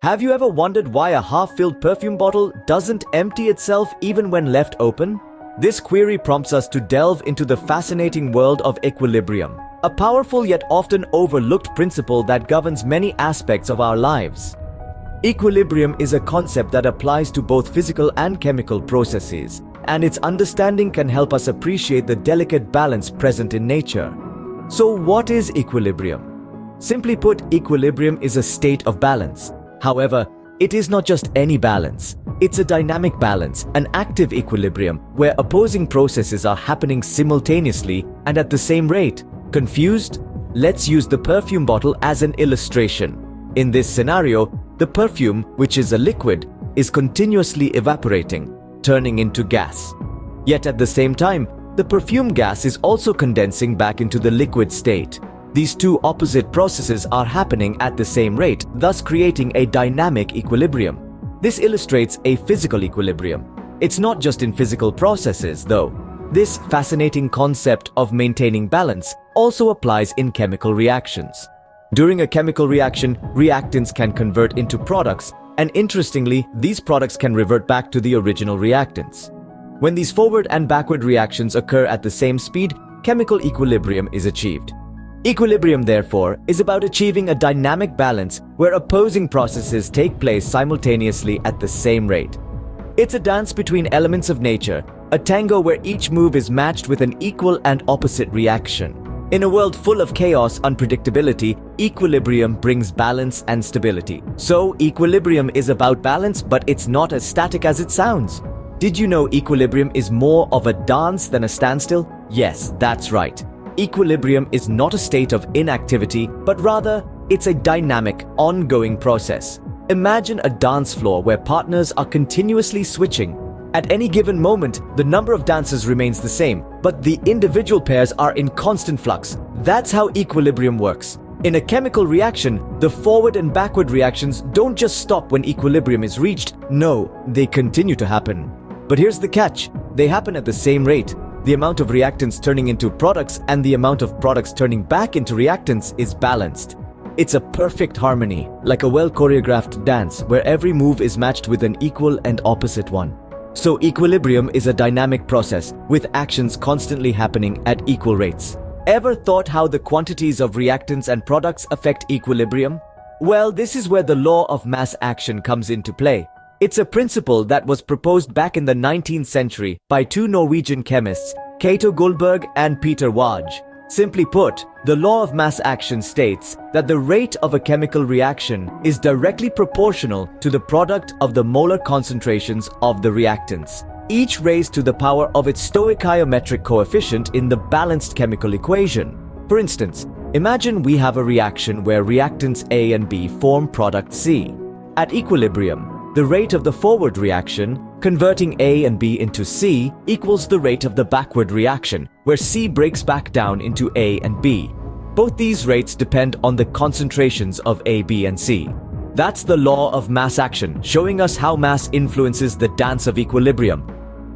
Have you ever wondered why a half-filled perfume bottle doesn't empty itself even when left open? This query prompts us to delve into the fascinating world of equilibrium, a powerful yet often overlooked principle that governs many aspects of our lives. Equilibrium is a concept that applies to both physical and chemical processes, and its understanding can help us appreciate the delicate balance present in nature. So what is equilibrium? Simply put, equilibrium is a state of balance. However, it is not just any balance. It's a dynamic balance, an active equilibrium, where opposing processes are happening simultaneously and at the same rate. Confused? Let's use the perfume bottle as an illustration. In this scenario, the perfume, which is a liquid, is continuously evaporating, turning into gas. Yet at the same time, the perfume gas is also condensing back into the liquid state. These two opposite processes are happening at the same rate, thus creating a dynamic equilibrium. This illustrates a physical equilibrium. It's not just in physical processes, though. This fascinating concept of maintaining balance also applies in chemical reactions. During a chemical reaction, reactants can convert into products, and interestingly, these products can revert back to the original reactants. When these forward and backward reactions occur at the same speed, chemical equilibrium is achieved. Equilibrium, therefore, is about achieving a dynamic balance where opposing processes take place simultaneously at the same rate. It's a dance between elements of nature, a tango where each move is matched with an equal and opposite reaction. In a world full of chaos, unpredictability, equilibrium brings balance and stability. So, equilibrium is about balance, but it's not as static as it sounds. Did you know equilibrium is more of a dance than a standstill? Yes, that's right. Equilibrium is not a state of inactivity, but rather, it's a dynamic, ongoing process. Imagine a dance floor where partners are continuously switching. At any given moment, the number of dancers remains the same, but the individual pairs are in constant flux. That's how equilibrium works. In a chemical reaction, the forward and backward reactions don't just stop when equilibrium is reached. No, they continue to happen. But here's the catch. They happen at the same rate. The amount of reactants turning into products and the amount of products turning back into reactants is balanced. It's a perfect harmony, like a well-choreographed dance where every move is matched with an equal and opposite one. So equilibrium is a dynamic process with actions constantly happening at equal rates. Ever thought how the quantities of reactants and products affect equilibrium? Well, this is where the law of mass action comes into play. It's a principle that was proposed back in the 19th century by two Norwegian chemists, Cato Gullberg and Peter Waj. Simply put, the law of mass action states that the rate of a chemical reaction is directly proportional to the product of the molar concentrations of the reactants, each raised to the power of its stoichiometric coefficient in the balanced chemical equation. For instance, imagine we have a reaction where reactants A and B form product C. At equilibrium, the rate of the forward reaction, converting A and B into C, equals the rate of the backward reaction, where C breaks back down into A and B. Both these rates depend on the concentrations of A, B, and C. That's the law of mass action, showing us how mass influences the dance of equilibrium.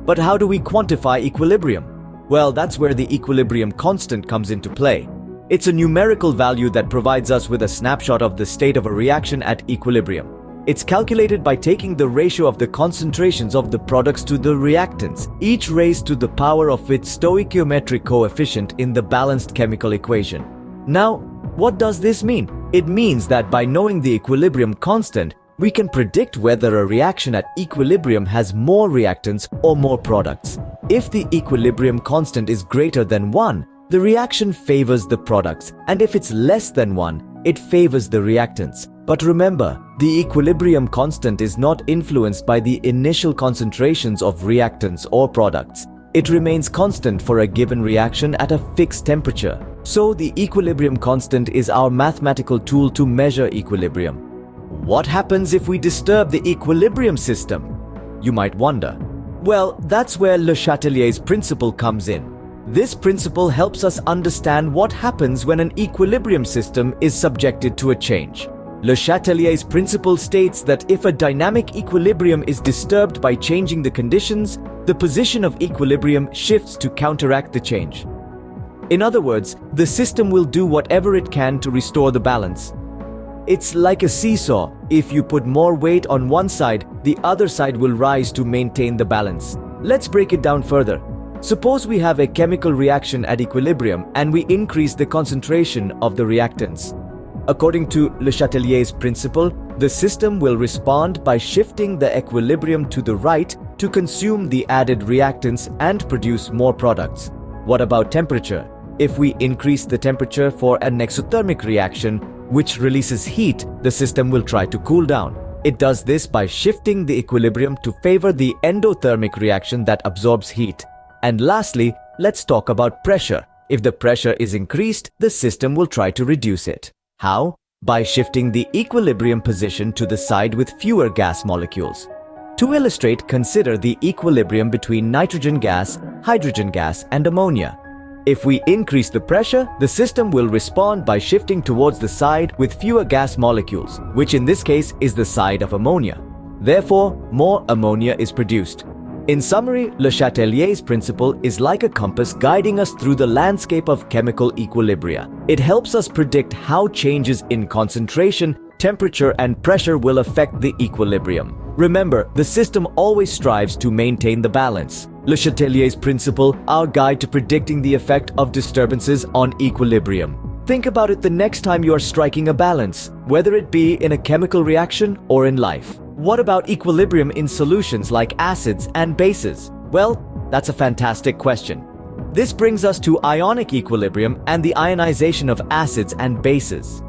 But how do we quantify equilibrium? Well, that's where the equilibrium constant comes into play. It's a numerical value that provides us with a snapshot of the state of a reaction at equilibrium. It's calculated by taking the ratio of the concentrations of the products to the reactants, each raised to the power of its stoichiometric coefficient in the balanced chemical equation. Now, what does this mean? It means that by knowing the equilibrium constant, we can predict whether a reaction at equilibrium has more reactants or more products. If the equilibrium constant is greater than 1, the reaction favors the products, and if it's less than 1, it favors the reactants. But remember, the equilibrium constant is not influenced by the initial concentrations of reactants or products. It remains constant for a given reaction at a fixed temperature. So the equilibrium constant is our mathematical tool to measure equilibrium. What happens if we disturb the equilibrium system? You might wonder. Well, that's where Le Chatelier's principle comes in. This principle helps us understand what happens when an equilibrium system is subjected to a change. Le Chatelier's principle states that if a dynamic equilibrium is disturbed by changing the conditions, the position of equilibrium shifts to counteract the change. In other words, the system will do whatever it can to restore the balance. It's like a seesaw. If you put more weight on one side, the other side will rise to maintain the balance. Let's break it down further. Suppose we have a chemical reaction at equilibrium and we increase the concentration of the reactants. According to Le Chatelier's principle, the system will respond by shifting the equilibrium to the right to consume the added reactants and produce more products. What about temperature? If we increase the temperature for an exothermic reaction, which releases heat, the system will try to cool down. It does this by shifting the equilibrium to favor the endothermic reaction that absorbs heat. And lastly, let's talk about pressure. If the pressure is increased, the system will try to reduce it. How? By shifting the equilibrium position to the side with fewer gas molecules. To illustrate, consider the equilibrium between nitrogen gas, hydrogen gas, and ammonia. If we increase the pressure, the system will respond by shifting towards the side with fewer gas molecules, which in this case is the side of ammonia. Therefore, more ammonia is produced. In summary, Le Chatelier's principle is like a compass guiding us through the landscape of chemical equilibria. It helps us predict how changes in concentration, temperature, and pressure will affect the equilibrium. Remember, the system always strives to maintain the balance. Le Chatelier's principle, our guide to predicting the effect of disturbances on equilibrium. Think about it the next time you are striking a balance, whether it be in a chemical reaction or in life. What about equilibrium in solutions like acids and bases? Well, that's a fantastic question. This brings us to ionic equilibrium and the ionization of acids and bases.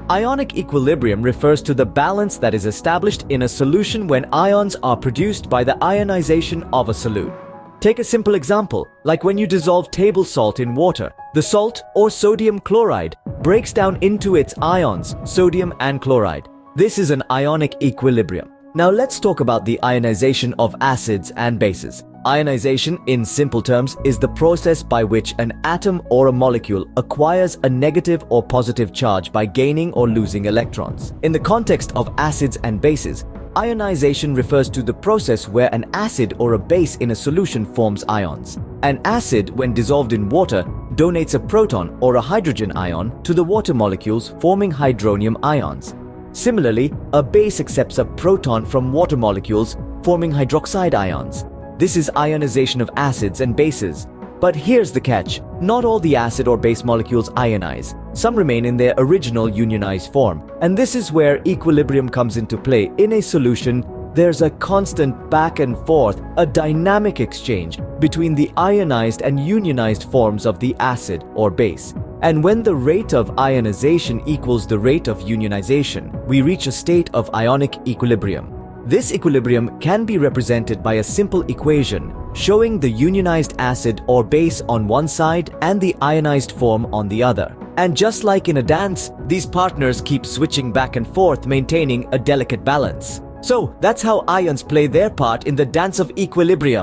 Ionic equilibrium refers to the balance that is established in a solution when ions are produced by the ionization of a solute. Take a simple example, like when you dissolve table salt in water. The salt, or sodium chloride, breaks down into its ions, sodium and chloride. This is an ionic equilibrium. Now let's talk about the ionization of acids and bases. Ionization, in simple terms, is the process by which an atom or a molecule acquires a negative or positive charge by gaining or losing electrons. In the context of acids and bases, ionization refers to the process where an acid or a base in a solution forms ions. An acid, when dissolved in water, donates a proton or a hydrogen ion to the water molecules, forming hydronium ions. Similarly, a base accepts a proton from water molecules, forming hydroxide ions. This is ionization of acids and bases. But here's the catch. Not all the acid or base molecules ionize. Some remain in their original unionized form. And this is where equilibrium comes into play. In a solution, there's a constant back and forth, a dynamic exchange between the ionized and unionized forms of the acid or base. And when the rate of ionization equals the rate of unionization, we reach a state of ionic equilibrium. This equilibrium can be represented by a simple equation showing the unionized acid or base on one side and the ionized form on the other. And just like in a dance, these partners keep switching back and forth, maintaining a delicate balance. So that's how ions play their part in the dance of equilibrium.